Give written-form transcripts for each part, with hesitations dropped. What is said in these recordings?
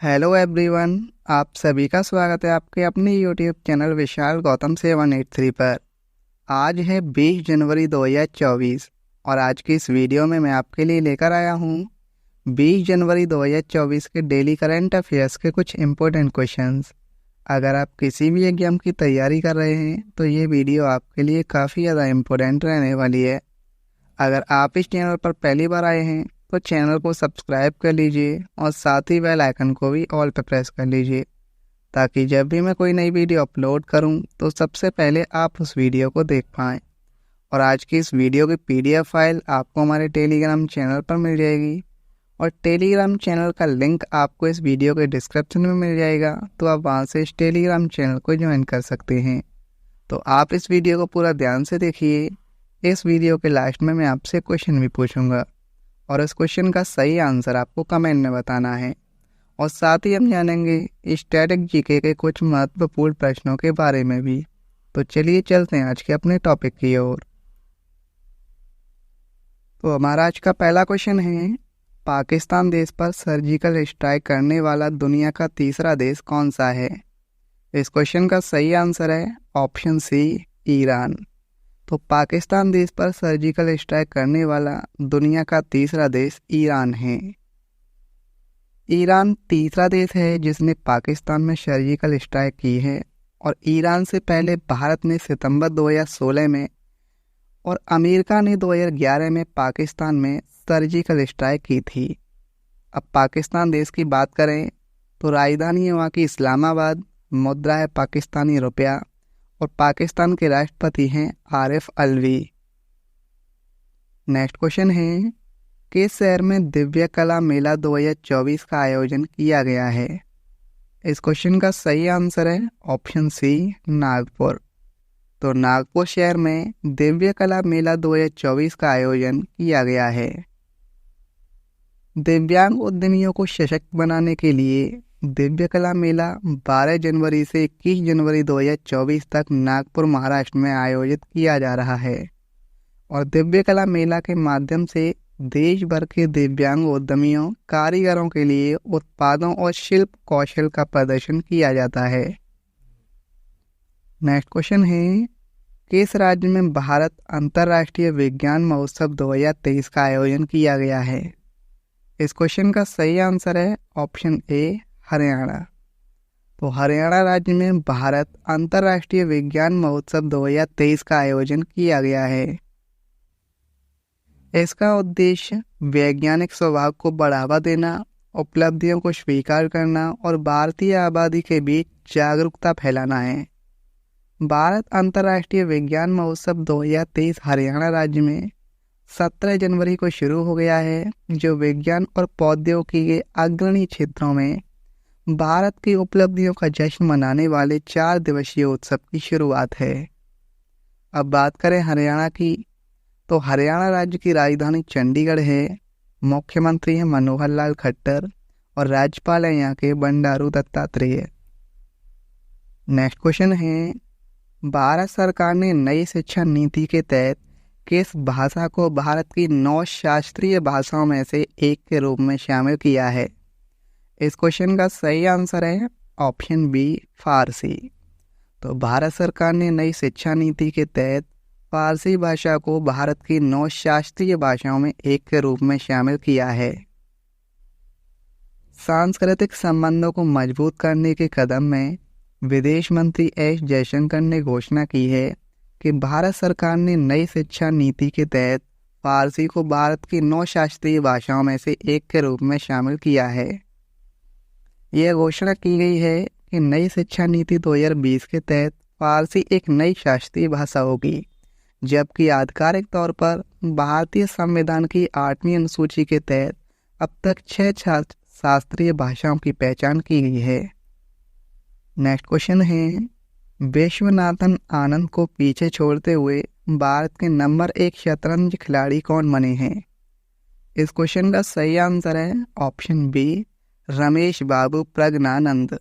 Hello everyone. आप सभी का स्वागत है आपके अपने यूट्यूब चैनल विशाल गौतम 783 पर। आज है 20 जनवरी 2024 और आज की इस वीडियो में मैं आपके लिए लेकर आया हूँ 20 जनवरी 2024 के डेली करंट अफेयर्स के कुछ इम्पोर्टेंट क्वेश्चंस। अगर आप किसी भी एग्जाम की तैयारी कर रहे हैं तो ये वीडियो आपके लिए काफ़ी ज़्यादा इम्पोर्टेंट रहने वाली है। अगर आप इस चैनल पर पहली बार आए हैं तो चैनल को सब्सक्राइब कर लीजिए और साथ ही बेल आइकन को भी ऑल पर प्रेस कर लीजिए ताकि जब भी मैं कोई नई वीडियो अपलोड करूं तो सबसे पहले आप उस वीडियो को देख पाएँ। और आज की इस वीडियो की पीडीएफ फाइल आपको हमारे टेलीग्राम चैनल पर मिल जाएगी और टेलीग्राम चैनल का लिंक आपको इस वीडियो के डिस्क्रिप्शन में मिल जाएगा, तो आप वहां से इस टेलीग्राम चैनल को ज्वाइन कर सकते हैं। तो आप इस वीडियो को पूरा ध्यान से देखिए। इस वीडियो के लास्ट में मैं आपसे क्वेश्चन भी पूछूंगा और इस क्वेश्चन का सही आंसर आपको कमेंट में बताना है। और साथ ही हम जानेंगे स्टैटिक जीके के कुछ महत्वपूर्ण प्रश्नों के बारे में भी। तो चलिए चलते हैं आज के अपने टॉपिक की ओर। तो हमारा आज का पहला क्वेश्चन है, पाकिस्तान देश पर सर्जिकल स्ट्राइक करने वाला दुनिया का तीसरा देश कौन सा है? इस क्वेश्चन का सही आंसर है ऑप्शन सी, ईरान। तो पाकिस्तान देश पर सर्जिकल स्ट्राइक करने वाला दुनिया का तीसरा देश ईरान है। ईरान तीसरा देश है जिसने पाकिस्तान में सर्जिकल स्ट्राइक की है और ईरान से पहले भारत ने सितंबर 2016 में और अमेरिका ने 2011 में पाकिस्तान में सर्जिकल स्ट्राइक की थी। अब पाकिस्तान देश की बात करें तो राजधानी है वहाँ की इस्लामाबाद, मुद्रा है पाकिस्तानी रुपया और पाकिस्तान के राष्ट्रपति हैं आरिफ अलवी। नेक्स्ट क्वेश्चन है, किस शहर में दिव्य कला मेला 2024 का आयोजन किया गया है? इस क्वेश्चन का सही आंसर है ऑप्शन सी, नागपुर। तो नागपुर शहर में दिव्य कला मेला 2024 का आयोजन किया गया है। दिव्यांग उद्यमियों को सशक्त बनाने के लिए दिव्य कला मेला 12 जनवरी से 21 जनवरी 2024 तक नागपुर महाराष्ट्र में आयोजित किया जा रहा है। और दिव्य कला मेला के माध्यम से देश भर के दिव्यांग उद्यमियों, कारीगरों के लिए उत्पादों और शिल्प कौशल का प्रदर्शन किया जाता है। नेक्स्ट क्वेश्चन है, किस राज्य में भारत अंतर्राष्ट्रीय विज्ञान महोत्सव 2023 का आयोजन किया गया है? इस क्वेश्चन का सही आंसर है ऑप्शन ए, हरियाणा। तो हरियाणा राज्य में भारत अंतर्राष्ट्रीय विज्ञान महोत्सव 2023 का आयोजन किया गया है। इसका उद्देश्य वैज्ञानिक स्वभाव को बढ़ावा देना, उपलब्धियों को स्वीकार करना और भारतीय आबादी के बीच जागरूकता फैलाना है। भारत अंतर्राष्ट्रीय विज्ञान महोत्सव 2023 हरियाणा राज्य में 17 जनवरी को शुरू हो गया है, जो विज्ञान और प्रौद्योगिकी के अग्रणी क्षेत्रों में भारत की उपलब्धियों का जश्न मनाने वाले 4 दिवसीय उत्सव की शुरुआत है। अब बात करें हरियाणा की, तो हरियाणा राज्य की राजधानी चंडीगढ़ है। मुख्यमंत्री हैं मनोहर लाल खट्टर और राज्यपाल हैं यहाँ के बंडारू दत्तात्रेय। नेक्स्ट क्वेश्चन है, भारत सरकार ने नई शिक्षा नीति के तहत किस भाषा को भारत की 9 शास्त्रीय भाषाओं में से एक के रूप में शामिल किया है? इस क्वेश्चन का सही आंसर है ऑप्शन बी, फारसी। तो भारत सरकार ने नई शिक्षा नीति के तहत फारसी भाषा को भारत की 9 शास्त्रीय भाषाओं में एक के रूप में शामिल किया है। सांस्कृतिक संबंधों को मजबूत करने के कदम में विदेश मंत्री एस जयशंकर ने घोषणा की है कि भारत सरकार ने नई शिक्षा नीति के तहत फारसी को भारत की 9 शास्त्रीय भाषाओं में से एक के रूप में शामिल किया है। यह घोषणा की गई है कि नई शिक्षा नीति 2020 के तहत फारसी एक नई शास्त्रीय भाषा होगी, जबकि आधिकारिक तौर पर भारतीय संविधान की 8वीं अनुसूची के तहत अब तक 6 शास्त्रीय भाषाओं की पहचान की गई है। नेक्स्ट क्वेश्चन है, विश्वनाथन आनंद को पीछे छोड़ते हुए भारत के नंबर 1 शतरंज खिलाड़ी कौन बने हैं? इस क्वेश्चन का सही आंसर है ऑप्शन बी, रमेश बाबू प्रज्ञानंद।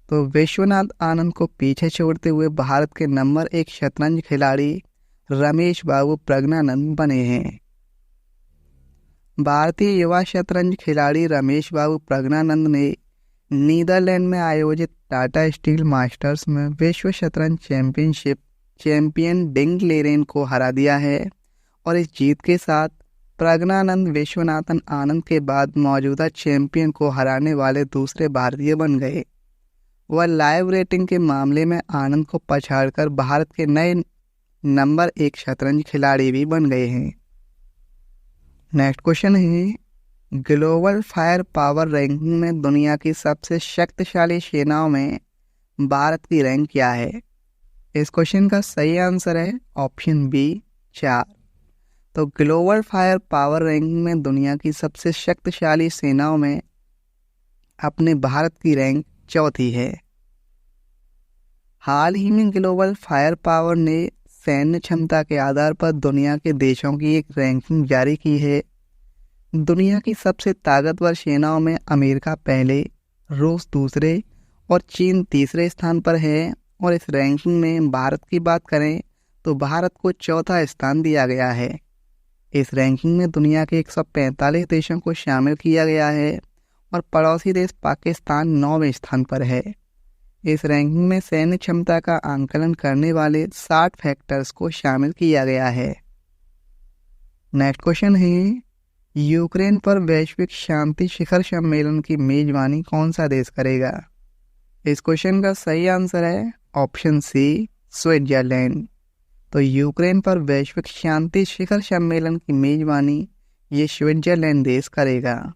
तो विश्वनाथ आनंद को पीछे छोड़ते हुए भारत के नंबर 1 शतरंज खिलाड़ी रमेश बाबू प्रज्ञानंद बने हैं। भारतीय युवा शतरंज खिलाड़ी रमेश बाबू प्रज्ञानंद ने नीदरलैंड में आयोजित टाटा स्टील मास्टर्स में विश्व शतरंज चैंपियनशिप चैंपियन डिंग लेरेन को हरा दिया है और इस जीत के साथ प्रज्ञानंद विश्वनाथन आनंद के बाद मौजूदा चैंपियन को हराने वाले दूसरे भारतीय बन गए। वह लाइव रेटिंग के मामले में आनंद को पछाड़कर भारत के नए नंबर 1 शतरंज खिलाड़ी भी बन गए हैं। नेक्स्ट क्वेश्चन है, ग्लोबल फायर पावर रैंकिंग में दुनिया की सबसे शक्तिशाली सेनाओं में भारत की रैंक क्या है? इस क्वेश्चन का सही आंसर है ऑप्शन बी 4। तो ग्लोबल फायर पावर रैंकिंग में दुनिया की सबसे शक्तिशाली सेनाओं में अपने भारत की रैंक 4थी है। हाल ही में ग्लोबल फायर पावर ने सैन्य क्षमता के आधार पर दुनिया के देशों की एक रैंकिंग जारी की है। दुनिया की सबसे ताकतवर सेनाओं में अमेरिका पहले, रूस दूसरे और चीन तीसरे स्थान पर है। और इस रैंकिंग में भारत की बात करें तो भारत को 4था स्थान दिया गया है। इस रैंकिंग में दुनिया के 145 देशों को शामिल किया गया है और पड़ोसी देश पाकिस्तान 9वें स्थान पर है। इस रैंकिंग में सैन्य क्षमता का आंकलन करने वाले 60 फैक्टर्स को शामिल किया गया है। नेक्स्ट क्वेश्चन है, यूक्रेन पर वैश्विक शांति शिखर सम्मेलन की मेजबानी कौन सा देश करेगा? इस क्वेश्चन का सही आंसर है ऑप्शन सी स्विट्जरलैंड। तो यूक्रेन पर वैश्विक शांति शिखर सम्मेलन की मेजबानी ये स्विट्जरलैंड देश करेगा।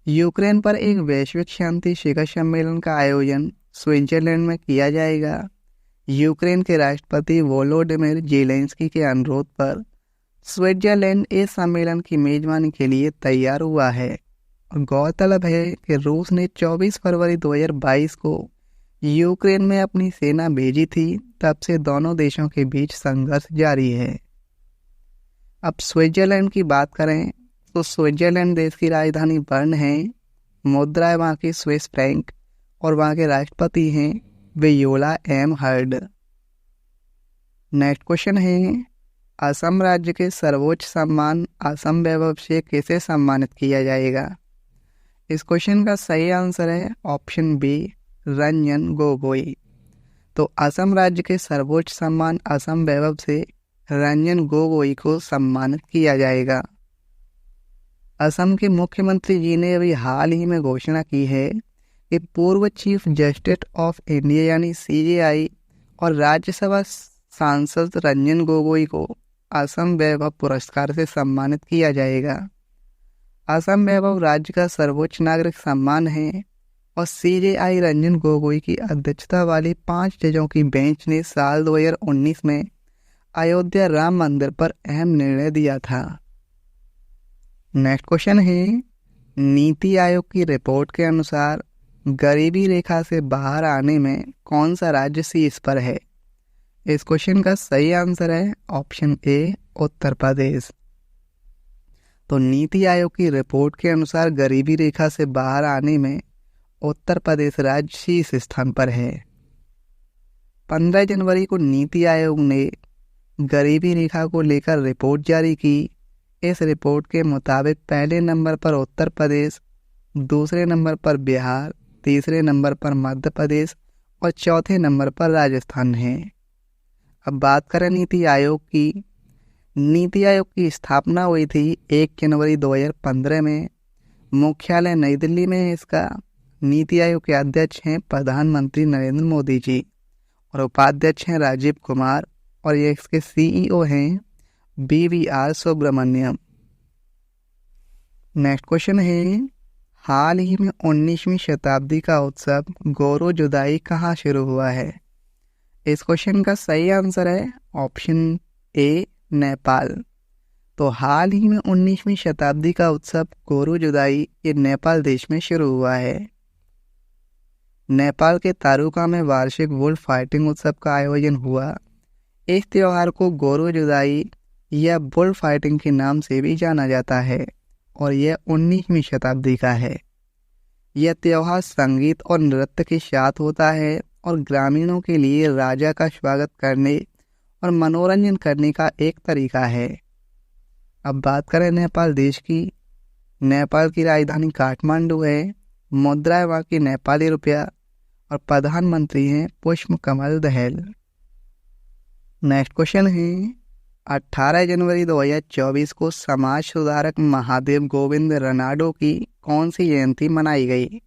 यूक्रेन पर एक वैश्विक शांति शिखर सम्मेलन का आयोजन स्विट्जरलैंड में किया जाएगा। यूक्रेन के राष्ट्रपति वोलोडिमिर ज़ेलेंस्की के अनुरोध पर स्विट्जरलैंड इस सम्मेलन की मेजबानी के लिए तैयार हुआ है। गौरतलब है कि रूस ने 24 फरवरी 2022 को यूक्रेन में अपनी सेना भेजी थी। तब से दोनों देशों के बीच संघर्ष जारी है। अब स्विट्जरलैंड की बात करें तो स्विट्जरलैंड देश की राजधानी बर्न है। मुद्रा है वहाँ की स्विस फ्रैंक और वहाँ के राष्ट्रपति हैं Viola Amherd. Next question है, असम राज्य के सर्वोच्च सम्मान असम वैभव से किसे सम्मानित किया जाएगा? इस क्वेश्चन का सही आंसर है ऑप्शन बी रंजन गोगोई। तो असम राज्य के सर्वोच्च सम्मान असम वैभव से रंजन गोगोई को सम्मानित किया जाएगा। असम के मुख्यमंत्री जी ने अभी हाल ही में घोषणा की है कि पूर्व चीफ जस्टिस ऑफ इंडिया यानी CJI और राज्यसभा सांसद रंजन गोगोई को असम वैभव पुरस्कार से सम्मानित किया जाएगा। असम वैभव राज्य का सर्वोच्च नागरिक सम्मान है और CJI रंजन गोगोई की अध्यक्षता वाली 5 जजों की बेंच ने साल 2019 में अयोध्या राम मंदिर पर अहम निर्णय दिया था। नेक्स्ट क्वेश्चन है, नीति आयोग की रिपोर्ट के अनुसार गरीबी रेखा से बाहर आने में कौन सा राज्य शीर्ष पर है? इस क्वेश्चन का सही आंसर है ऑप्शन ए उत्तर प्रदेश। तो नीति आयोग की रिपोर्ट के अनुसार गरीबी रेखा से बाहर आने में उत्तर प्रदेश राज्य शीर्ष स्थान पर है। 15 जनवरी को नीति आयोग ने गरीबी रेखा को लेकर रिपोर्ट जारी की। इस रिपोर्ट के मुताबिक पहले नंबर पर उत्तर प्रदेश, दूसरे नंबर पर बिहार, तीसरे नंबर पर मध्य प्रदेश और चौथे नंबर पर राजस्थान है। अब बात करें नीति आयोग की। नीति आयोग की स्थापना हुई थी 1 जनवरी 2015 में। मुख्यालय नई दिल्ली में है इसका। नीति आयोग के अध्यक्ष हैं प्रधानमंत्री नरेंद्र मोदी जी और उपाध्यक्ष हैं राजीव कुमार और ये इसके CEO हैं BVR सुब्रमण्यम। नेक्स्ट क्वेश्चन है, हाल ही में 19वीं शताब्दी का उत्सव गोरो जुदाई कहाँ शुरू हुआ है? इस क्वेश्चन का सही आंसर है ऑप्शन ए नेपाल। तो हाल ही में 19वीं शताब्दी का उत्सव गोरो जुदाई ये नेपाल देश में शुरू हुआ है। नेपाल के तारुका में वार्षिक वुल फाइटिंग उत्सव का आयोजन हुआ। इस त्यौहार को गोरो जुदाई या बुल फाइटिंग के नाम से भी जाना जाता है और यह 19वीं शताब्दी का है। यह त्यौहार संगीत और नृत्य के साथ होता है और ग्रामीणों के लिए राजा का स्वागत करने और मनोरंजन करने का एक तरीका है। अब बात करें नेपाल देश की। नेपाल की राजधानी काठमांडू है। मुद्रा वहाँ की नेपाली रुपया और प्रधानमंत्री हैं पुष्प कमल दहल। नेक्स्ट क्वेश्चन है 18 जनवरी 2024 को समाज सुधारक महादेव गोविंद रनाडो की कौन सी जयंती मनाई गई?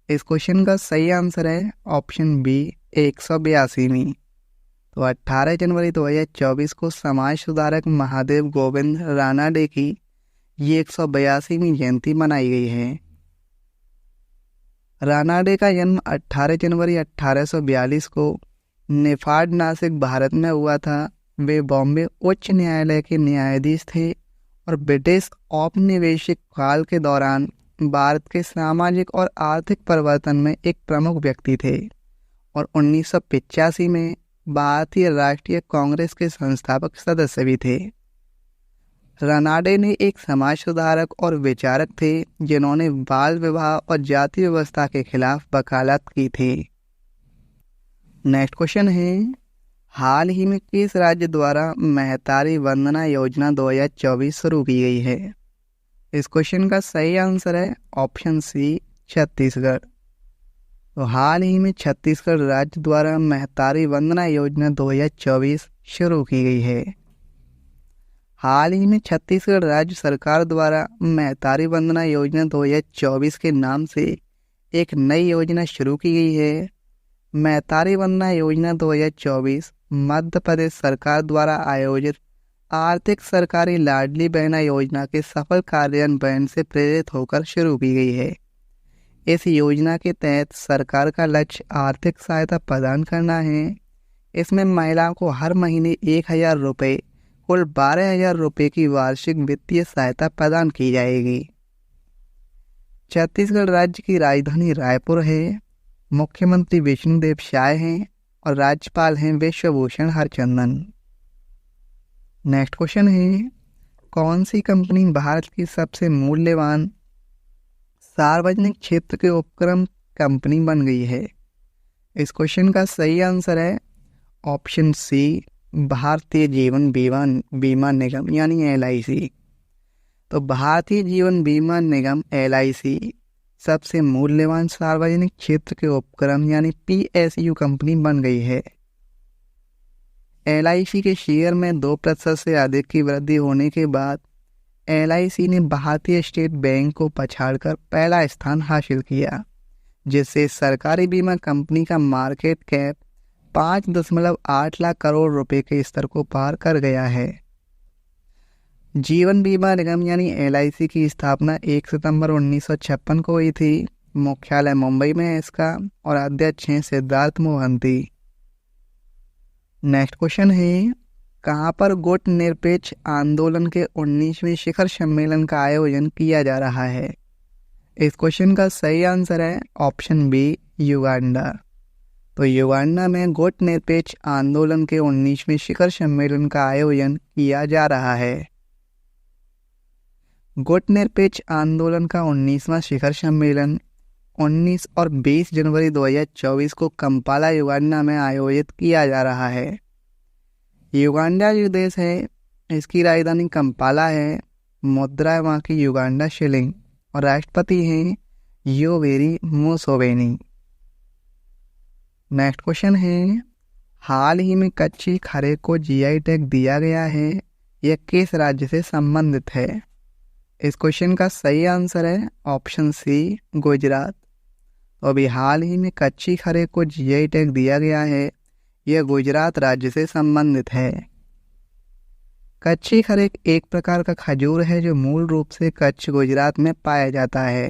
इस क्वेश्चन का सही आंसर है ऑप्शन बी 182वीं। तो 18 जनवरी 2024 को समाज सुधारक महादेव गोविंद रानाडे की ये 182वीं जयंती मनाई गई है। रानाडे का जन्म 18 जनवरी 1842 को निफाड नासिक भारत में हुआ था। वे बॉम्बे उच्च न्यायालय के न्यायाधीश थे और ब्रिटिश औपनिवेशिक काल के दौरान भारत के सामाजिक और आर्थिक परिवर्तन में एक प्रमुख व्यक्ति थे और 1985 में भारतीय राष्ट्रीय कांग्रेस के संस्थापक सदस्य भी थे। रानाडे ने एक समाज सुधारक और विचारक थे जिन्होंने बाल विवाह और जाति व्यवस्था के खिलाफ वकालत की थी। नेक्स्ट क्वेश्चन है हाल ही में किस राज्य द्वारा महतारी वंदना योजना 2024 शुरू की गई है? इस क्वेश्चन का सही आंसर है ऑप्शन सी छत्तीसगढ़। तो हाल ही में छत्तीसगढ़ राज्य द्वारा महतारी वंदना योजना 2024 शुरू की गई है। हाल ही में छत्तीसगढ़ राज्य सरकार द्वारा महतारी वंदना योजना 2024 के नाम से एक नई योजना शुरू की गई है। महतारी वंदना योजना 2024 मध्य प्रदेश सरकार द्वारा आयोजित आर्थिक सरकारी लाडली बहना योजना के सफल कार्यान्वयन से प्रेरित होकर शुरू की गई है। इस योजना के तहत सरकार का लक्ष्य आर्थिक सहायता प्रदान करना है। इसमें महिलाओं को हर महीने 1000 रुपये कुल 12,000 रुपये की वार्षिक वित्तीय सहायता प्रदान की जाएगी। छत्तीसगढ़ राज्य की राजधानी रायपुर है। मुख्यमंत्री विष्णुदेव साय हैं और राज्यपाल हैं विश्वभूषण हरचंदन। नेक्स्ट क्वेश्चन है कौन सी कंपनी भारत की सबसे मूल्यवान सार्वजनिक क्षेत्र के उपक्रम कंपनी बन गई है? इस क्वेश्चन का सही आंसर है ऑप्शन सी भारतीय जीवन बीमा निगम यानी LIC। तो भारतीय जीवन बीमा निगम LIC सबसे मूल्यवान सार्वजनिक क्षेत्र के उपक्रम यानी PSU कंपनी बन गई है। LIC के शेयर में 2% से अधिक की वृद्धि होने के बाद LIC ने भारतीय स्टेट बैंक को पछाड़कर पहला स्थान हासिल किया, जिससे सरकारी बीमा कंपनी का मार्केट कैप 5.8 लाख करोड़ रुपए के स्तर को पार कर गया है। जीवन बीमा निगम यानी LIC की स्थापना 1 सितंबर 1956 को हुई थी। मुख्यालय मुंबई में है इसका और अध्यक्ष हैं सिद्धार्थ मोहंती। नेक्स्ट क्वेश्चन है कहाँ पर गुट निरपेक्ष आंदोलन के 19वें शिखर सम्मेलन का आयोजन किया जा रहा है? इस क्वेश्चन का सही आंसर है ऑप्शन बी युगांडा। तो युगांडा में गुट निरपेक्ष आंदोलन के 19वें शिखर सम्मेलन का आयोजन किया जा रहा है। गुट निरपेक्ष आंदोलन का 19वां शिखर सम्मेलन 19 और 20 जनवरी 2024 को कंपाला युगांडा में आयोजित किया जा रहा है। युगांडा जो देश है इसकी राजधानी कंपाला है। मुद्रा है वहाँ की युगांडा शिलिंग और राष्ट्रपति हैं योवेरी मुसेवेनी। नेक्स्ट क्वेश्चन है हाल ही में कच्ची खरे को GI टैग दिया गया है, यह किस राज्य से संबंधित है? इस क्वेश्चन का सही आंसर है ऑप्शन सी गुजरात। तो अभी हाल ही में कच्ची खरे को GI टैग दिया गया है, यह गुजरात राज्य से संबंधित है। कच्ची खरे एक प्रकार का खजूर है जो मूल रूप से कच्छ गुजरात में पाया जाता है।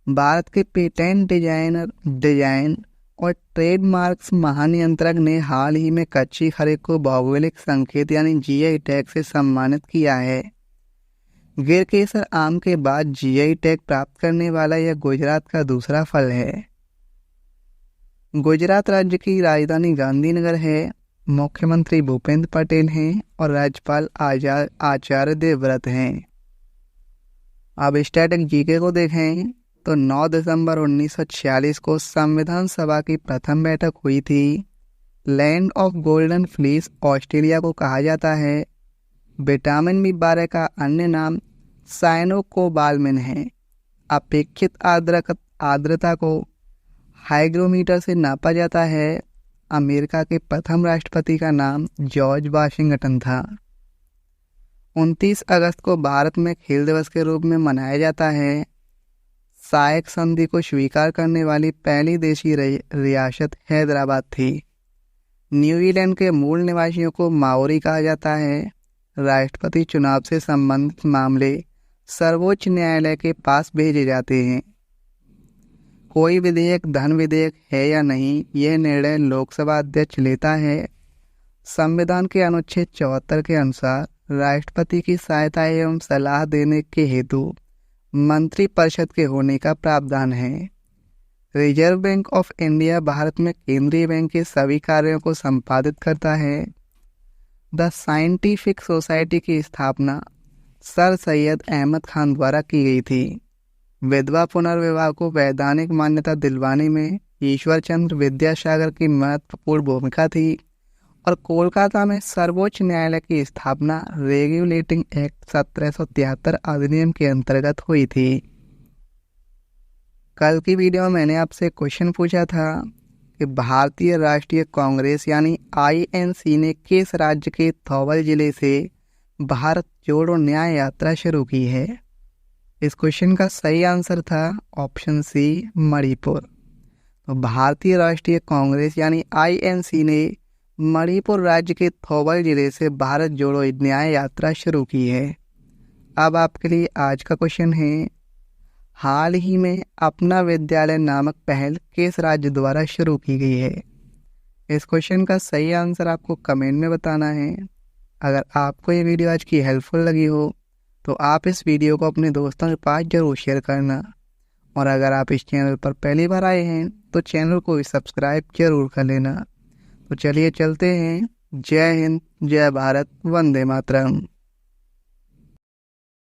भारत के पेटेंट डिजाइन और ट्रेडमार्क्स महानियंत्रक ने हाल ही में कच्ची खरे को भौगोलिक संकेत यानी GI टैग से सम्मानित किया है। गिर केसर आम के बाद GI टैग प्राप्त करने वाला यह गुजरात का दूसरा फल है। गुजरात राज्य की राजधानी गांधीनगर है। मुख्यमंत्री भूपेंद्र पटेल हैं और राज्यपाल आचार्य देवव्रत हैं। अब स्टैटिक GK को देखें तो 9 दिसंबर 1946 को संविधान सभा की प्रथम बैठक हुई थी। Land of golden fleece Australia को कहा जाता है। विटामिन B12 का अन्य नाम साइनोकोबालमिन है। अपेक्षित आर्द्रता को हाइग्रोमीटर से नापा जाता है। अमेरिका के प्रथम राष्ट्रपति का नाम जॉर्ज वाशिंगटन था। 29 अगस्त को भारत में खेल दिवस के रूप में मनाया जाता है। सायक संधि को स्वीकार करने वाली पहली देशी रियासत हैदराबाद थी। न्यूजीलैंड के मूल निवासियों को माओरी कहा जाता है। राष्ट्रपति चुनाव से संबंधित मामले सर्वोच्च न्यायालय के पास भेजे जाते हैं। कोई विधेयक धन विधेयक है या नहीं, यह निर्णय लोकसभा अध्यक्ष लेता है। संविधान के अनुच्छेद 74 के अनुसार राष्ट्रपति की सहायता एवं सलाह देने के हेतु मंत्रिपरिषद के होने का प्रावधान है। Reserve bank of India Bharat में केंद्रीय बैंक के सभी कार्यों को संपादित करता है। द साइंटिफिक सोसाइटी की स्थापना सर सैयद अहमद खान द्वारा की गई थी। विधवा पुनर्विवाह को वैधानिक मान्यता दिलवाने में ईश्वर चंद्र विद्यासागर की महत्वपूर्ण भूमिका थी और कोलकाता में सर्वोच्च न्यायालय की स्थापना रेगुलेटिंग एक्ट 1773 अधिनियम के अंतर्गत हुई थी। कल की वीडियो में मैंने आपसे क्वेश्चन पूछा था कि भारतीय राष्ट्रीय कांग्रेस यानी INC ने किस राज्य के थौबल जिले से भारत जोड़ो न्याय यात्रा शुरू की है। इस क्वेश्चन का सही आंसर था ऑप्शन सी, मणिपुर। तो भारतीय राष्ट्रीय कांग्रेस यानी INC ने मणिपुर राज्य के थौबल जिले से भारत जोड़ो न्याय यात्रा शुरू की है। अब आपके लिए आज का क्वेश्चन है, हाल ही में अपना विद्यालय नामक पहल किस राज्य द्वारा शुरू की गई है। इस क्वेश्चन का सही आंसर आपको कमेंट में बताना है। अगर आपको ये वीडियो आज की हेल्पफुल लगी हो तो आप इस वीडियो को अपने दोस्तों के पास जरूर शेयर करना, और अगर आप इस चैनल पर पहली बार आए हैं तो चैनल को भी सब्सक्राइब जरूर कर लेना। तो चलिए चलते हैं। जय हिंद, जय भारत, वंदे मातरम।